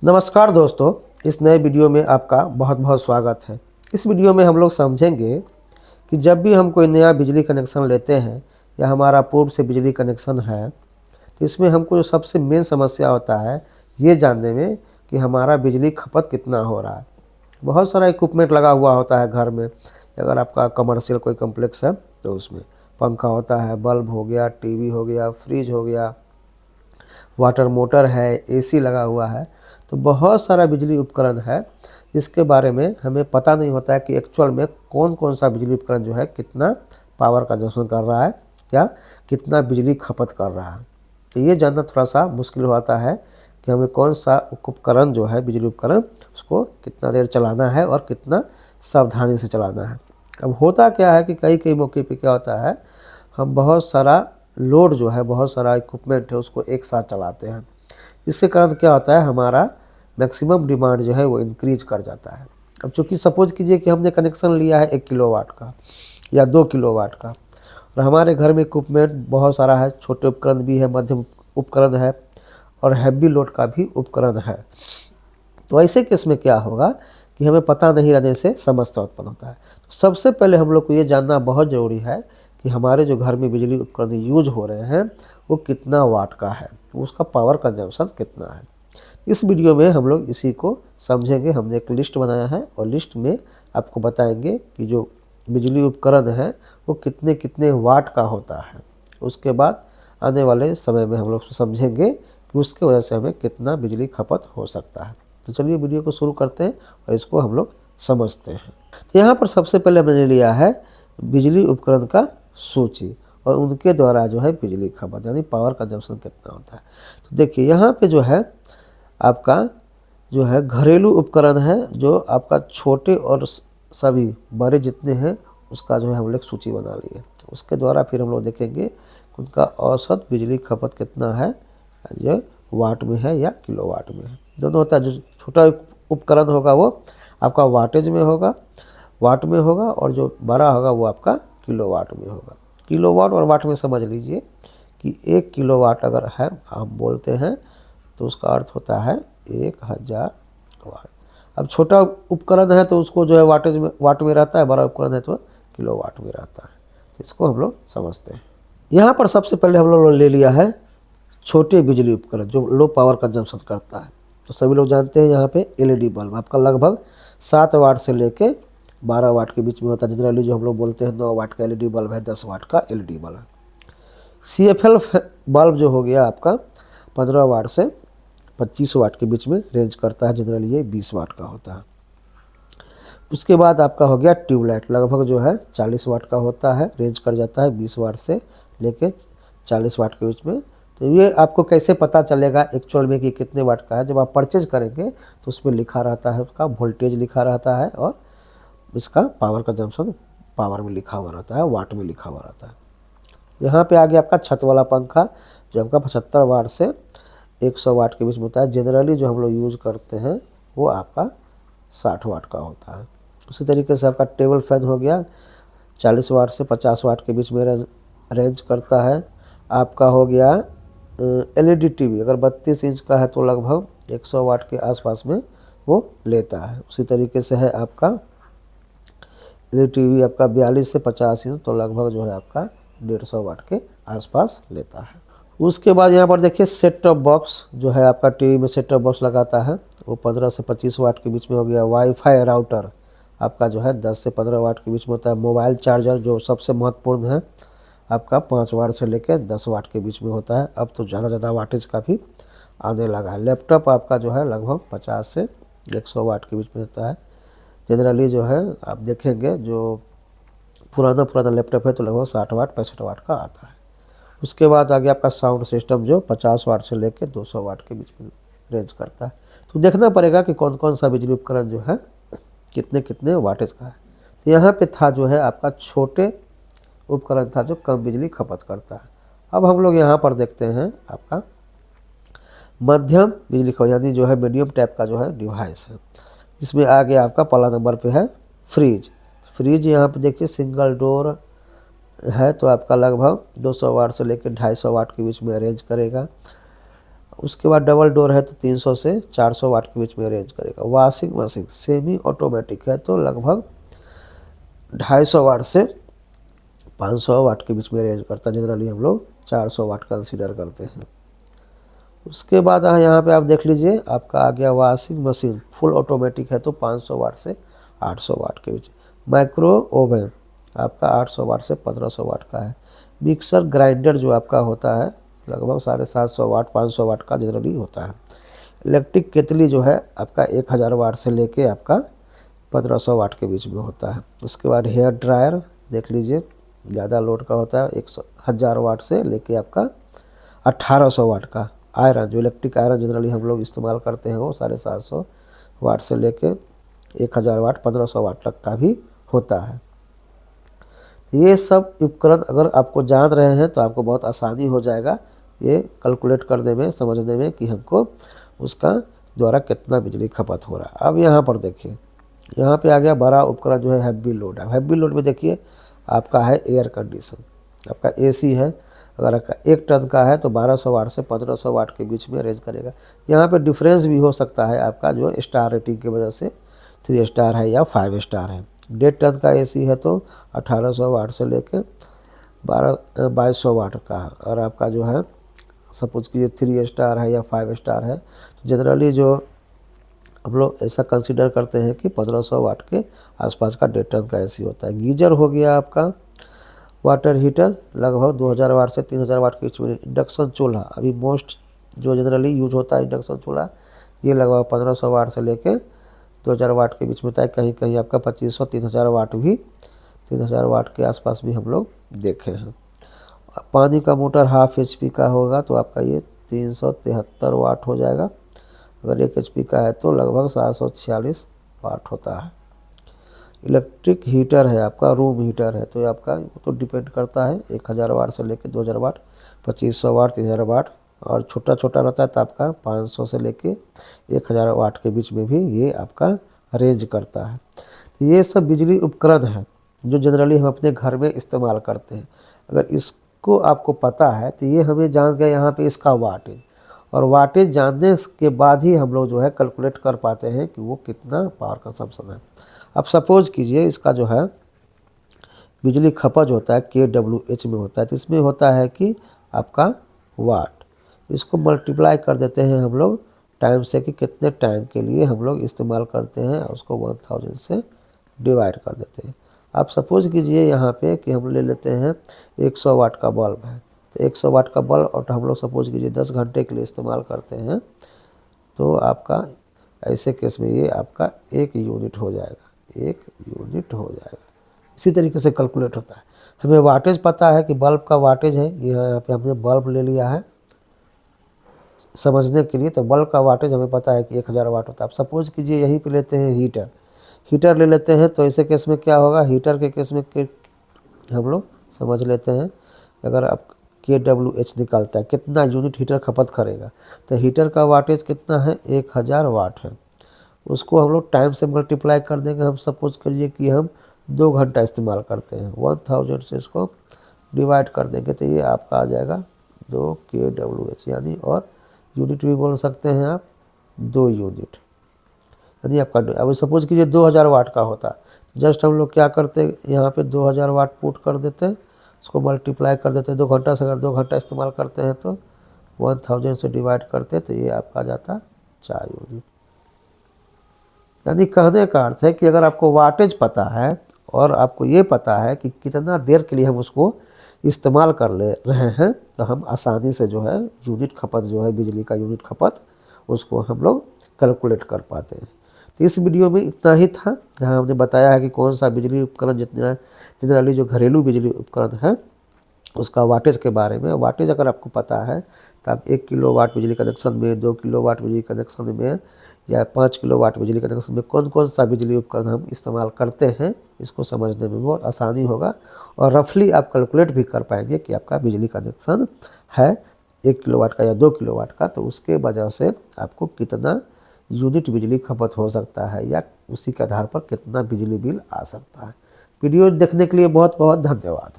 नमस्कार दोस्तों, इस नए वीडियो में आपका बहुत बहुत स्वागत है। इस वीडियो में हम लोग समझेंगे कि जब भी हम कोई नया बिजली कनेक्शन लेते हैं या हमारा पूर्व से बिजली कनेक्शन है, तो इसमें हमको जो सबसे मेन समस्या होता है ये जानने में कि हमारा बिजली खपत कितना हो रहा है। बहुत सारा इक्विपमेंट लगा हुआ होता है घर में। अगर आपका कमर्शियल कोई कम्प्लेक्स है तो उसमें पंखा होता है, बल्ब हो गया, टीवी हो गया, फ्रिज हो गया, वाटर मोटर है, एसी लगा हुआ है। तो बहुत सारा बिजली उपकरण है जिसके बारे में हमें पता नहीं होता है कि एक्चुअल में कौन कौन सा बिजली उपकरण जो है कितना पावर कंजप्शन कर रहा है या कितना बिजली खपत कर रहा है। तो ये जानना थोड़ा सा मुश्किल होता है कि हमें कौन सा उपकरण जो है बिजली उपकरण उसको कितना देर चलाना है और कितना सावधानी से चलाना है। अब होता क्या है कि कई कई मौके पे क्या होता है, हम बहुत सारा लोड जो है, बहुत सारा इक्विपमेंट है उसको एक साथ चलाते हैं। इसके कारण क्या होता है, हमारा मैक्सिमम डिमांड जो है वो इंक्रीज कर जाता है। अब चूँकि सपोज कीजिए कि हमने कनेक्शन लिया है 1 किलोवाट का या 2 किलोवाट का, और हमारे घर में इक्विपमेंट बहुत सारा है, छोटे उपकरण भी है, मध्यम उपकरण है और हैवी लोड का भी उपकरण है। तो ऐसे केस में क्या होगा कि हमें पता नहीं रहने से समस्या उत्पन्न होता है। तो सबसे पहले हम लोग को ये जानना बहुत ज़रूरी है कि हमारे जो घर में बिजली उपकरण यूज हो रहे हैं वो कितना वाट का है, उसका पावर कंजम्पशन कितना है। इस वीडियो में हम लोग इसी को समझेंगे। हमने एक लिस्ट बनाया है और लिस्ट में आपको बताएंगे कि जो बिजली उपकरण है वो कितने कितने वाट का होता है। उसके बाद आने वाले समय में हम लोग समझेंगे कि उसके वजह से हमें कितना बिजली खपत हो सकता है। तो चलिए वीडियो को शुरू करते हैं और इसको हम लोग समझते हैं। तो यहाँ पर सबसे पहले मैंने लिया है बिजली उपकरण का सूची और उनके द्वारा जो है बिजली खपत यानी पावर कंजम्पशन कितना होता है। तो देखिए यहाँ पे जो है आपका जो है घरेलू उपकरण है, जो आपका छोटे और सभी बड़े जितने हैं उसका जो है हम लोग सूची बना लिए। तो उसके द्वारा फिर हम लोग देखेंगे कि उनका औसत बिजली खपत कितना है, जो वाट में है या किलोवाट में है, दोनों होता है। जो छोटा उपकरण होगा वो आपका वाटेज में होगा, वाट में होगा, और जो बड़ा होगा वो आपका किलोवाट में होगा। किलोवाट और वाट में समझ लीजिए कि 1 किलोवाट अगर है हम बोलते हैं तो उसका अर्थ होता है 1000 वाट। अब छोटा उपकरण है तो उसको जो है वाट में रहता है, बड़ा उपकरण है तो किलोवाट में रहता है। तो इसको हम लोग समझते हैं। यहाँ पर सबसे पहले हम लोग ले लिया है छोटे बिजली उपकरण जो लो पावर कंजम्पशन करता है। तो सभी लोग जानते हैं यहाँ पे एलईडी बल्ब आपका लगभग 7 वाट से लेके 12 वाट के बीच में होता है। जनरली जो हम लोग बोलते हैं 9 वाट का एलईडी बल्ब है, 10 वाट का एलईडी बल्ब है। सीएफएल बल्ब जो हो गया आपका 15 वाट से 25 वाट के बीच में रेंज करता है। जनरली ये 20 वाट का होता है। उसके बाद आपका हो गया ट्यूबलाइट, लगभग जो है 40 वाट का होता है, रेंज कर जाता है 20 वाट से लेके 40 वाट के बीच में। तो ये आपको कैसे पता चलेगा एक्चुअल में कि कितने वाट का है, जब आप परचेज करेंगे तो उसमें लिखा रहता है, उसका वोल्टेज लिखा रहता है और इसका पावर कंजम्पशन पावर में लिखा हुआ रहता है, वाट में लिखा हुआ रहता है। यहाँ पे आ गया आपका छत वाला पंखा जो आपका 75 वाट से 100 वाट के बीच में होता है। जनरली जो हम लोग यूज़ करते हैं वो आपका 60 वाट का होता है। उसी तरीके से आपका टेबल फैन हो गया 40 वाट से 50 वाट के बीच में रेंज करता है। आपका हो गया एलईडी टीवी, अगर 32 इंच का है तो लगभग 100 वाट के आसपास में वो लेता है। उसी तरीके से है आपका एलईडी टीवी आपका 42 से 50 इंच, तो लगभग जो है आपका 150 वाट के आसपास लेता है। उसके बाद यहाँ पर देखिए सेट टॉप बॉक्स जो है आपका टीवी में सेट टॉप बॉक्स लगाता है, वो 15 से 25 वाट के बीच में हो गया। वाईफाई राउटर आपका जो है 10 से 15 वाट के बीच में होता है। मोबाइल चार्जर जो सबसे महत्वपूर्ण है आपका 5 वाट से लेकर 10 वाट के बीच में होता है। अब तो ज़्यादा वाटेज का भी आने लगा है। लैपटॉप आपका जो है लगभग 50 से 100 वाट के बीच में होता है। जनरली जो है आप देखेंगे जो पुराना लैपटॉप है तो लगभग 60 वाट 65 वाट का आता है। उसके बाद आ गया आपका साउंड सिस्टम जो 50 वाट से लेकर 200 वाट के बीच में रेंज करता है। तो देखना पड़ेगा कि कौन कौन सा बिजली उपकरण जो है कितने कितने वाटेज का है। तो यहाँ पे था जो है आपका छोटे उपकरण था जो कम बिजली खपत करता है। अब हम लोग यहाँ पर देखते हैं आपका मध्यम बिजली खपत यानी जो है मीडियम टाइप का जो है डिवाइस है, जिसमें आ गया आपका पहला नंबर पे है फ्रिज। फ्रिज यहाँ पे देखिए सिंगल डोर है तो आपका लगभग 200 वाट से लेकर 250 वाट के बीच में अरेंज करेगा। उसके बाद डबल डोर है तो 300 से 400 वाट के बीच में रेंज करेगा। वॉशिंग मशीन सेमी ऑटोमेटिक है तो लगभग 250 वाट से 500 वाट के बीच में रेंज करता है। जनरली हम लोग 400 वाट कंसीडर करते हैं। उसके बाद यहाँ पे आप देख लीजिए, आपका आ गया वॉशिंग मशीन फुल ऑटोमेटिक है तो 500 वाट से 800 वाट के बीच। माइक्रो ओवन आपका 800 वाट से 1500 वाट का है। मिक्सर ग्राइंडर जो आपका होता है लगभग 750 वाट 500 वाट का जनरली होता है। इलेक्ट्रिक केतली जो है आपका 1000 वाट से लेके आपका 1500 वाट के बीच में होता है। उसके बाद हेयर ड्रायर देख लीजिए, ज़्यादा लोड का होता है, 1000 वाट से लेके आपका 1800 वाट का। आयरन जो इलेक्ट्रिक आयरन जनरली हम लोग इस्तेमाल करते हैं वो 750 वाट से लेके 1000 वाट 1500 वाट तक का भी होता है। ये सब उपकरण अगर आपको जान रहे हैं तो आपको बहुत आसानी हो जाएगा ये कैलकुलेट करने में, समझने में कि हमको उसका द्वारा कितना बिजली खपत हो रहा है। अब यहाँ पर देखिए, यहाँ पे आ गया बड़ा उपकरण जो है हैवी लोड है। हैवी लोड में देखिए आपका है एयर कंडीशन, आपका एसी है। अगर आपका 1 टन का है तो 1200 वाट से 1500 वाट के बीच में रेंज करेगा। यहाँ पे डिफरेंस भी हो सकता है आपका जो स्टार रेटिंग की वजह से 3 स्टार है या 5 स्टार है। 1.5 टन का एसी है तो 1800 वाट से लेके 2200 वाट का है। और आपका जो है सपोज कीजिए 3 स्टार है या 5 स्टार है तो जनरली जो हम लोग ऐसा कंसीडर करते हैं कि 1500 वाट के आसपास का 1.5 टन का एसी होता है। गीजर हो गया आपका, वाटर हीटर लगभग 2000 वाट से 3000 वाट के बीच में। इंडक्शन चूल्हा अभी मोस्ट जो जनरली यूज होता है इंडक्शन चूल्हा, ये लगभग 1500 वाट से लेके 2000 वाट के बीच में होता है। कहीं कहीं आपका 2500-3000 वाट भी 3000 वाट के आसपास भी हम लोग देखे हैं। पानी का मोटर 1/2 HP का होगा तो आपका ये 373 वाट हो जाएगा। अगर 1 HP का है तो लगभग 746 वाट होता है। इलेक्ट्रिक हीटर है आपका, रूम हीटर है तो आपका तो डिपेंड करता है 1000 वाट से लेके 2000 वाट, 2500 वाट, 3000 वाट, और छोटा छोटा रहता है तो आपका 500 से लेके 1000 वाट के बीच में भी ये आपका रेंज करता है। तो ये सब बिजली उपकरण है जो जनरली हम अपने घर में इस्तेमाल करते हैं। अगर इसको आपको पता है तो ये हमें जान गया यहाँ पे इसका वाटेज, और वाटेज जानने के बाद ही हम लोग जो है कैलकुलेट कर पाते हैं कि वो कितना पावर कंजम्पशन है। अब सपोज कीजिए इसका जो है बिजली खपत होता है kWh में होता है, तो इसमें होता है कि आपका वाट, इसको मल्टीप्लाई कर देते हैं हम लोग टाइम से कि कितने टाइम के लिए हम लोग इस्तेमाल करते हैं, उसको 1000 से डिवाइड कर देते हैं। आप सपोज कीजिए यहाँ पे कि हम ले लेते हैं 100 वाट का बल्ब है, तो 100 वाट का बल्ब और हम लोग सपोज कीजिए 10 घंटे के लिए इस्तेमाल करते हैं तो आपका ऐसे केस में ये आपका 1 यूनिट हो जाएगा, 1 यूनिट हो जाएगा। इसी तरीके से कैलकुलेट होता है। हमें वाटेज पता है कि बल्ब का वाटेज है, यहाँ पे हमने बल्ब ले लिया है समझने के लिए, तो बल्ब का वाटेज हमें पता है कि 1000 वाट होता है। अब सपोज कीजिए यहीं पे लेते हैं हीटर ले लेते हैं, तो ऐसे केस में क्या होगा, हीटर के केस में हम लोग समझ लेते हैं अगर आप kWh निकालता है कितना यूनिट हीटर खपत करेगा, तो हीटर का वाटेज कितना है 1000 वाट है। उसको हम लोग टाइम से मल्टीप्लाई कर देंगे। हम सपोज करिए कि हम 2 घंटा इस्तेमाल करते हैं, 1000 से इसको डिवाइड कर देंगे तो ये आपका आ जाएगा 2 kWh, यानी और यूनिट भी बोल सकते हैं आप 2 यूनिट, यानी आपका। अब सपोज कीजिए 2000 वाट का होता, तो जस्ट हम लोग क्या करते यहाँ पे 2000 वाट पुट कर देते हैं, उसको मल्टीप्लाई कर देते हैं 2 घंटा से। अगर 2 घंटा इस्तेमाल करते हैं तो 1000 से डिवाइड करते तो ये आपका जाता 4 यूनिट। यानी कहने का अर्थ है कि अगर आपको वाटेज पता है और आपको ये पता है कि कितना देर के लिए हम उसको इस्तेमाल कर ले रहे हैं, तो हम आसानी से जो है यूनिट खपत जो है बिजली का यूनिट खपत उसको हम लोग कैलकुलेट कर पाते हैं। तो इस वीडियो में इतना ही था, जहां हमने बताया है कि कौन सा बिजली उपकरण जनरली जो घरेलू बिजली उपकरण है उसका वाटेज के बारे में। वाटेज अगर आपको पता है तो आप 1 किलोवाट बिजली कनेक्शन में, 2 किलोवाट बिजली कनेक्शन में या 5 किलोवाट बिजली कनेक्शन में कौन कौन सा बिजली उपकरण हम इस्तेमाल करते हैं, इसको समझने में बहुत आसानी होगा और रफली आप कैलकुलेट भी कर पाएंगे कि आपका बिजली कनेक्शन है 1 किलोवाट का या 2 किलोवाट का, तो उसके वजह से आपको कितना यूनिट बिजली खपत हो सकता है या उसी के आधार पर कितना बिजली बिल आ सकता है। वीडियो देखने के लिए बहुत बहुत धन्यवाद।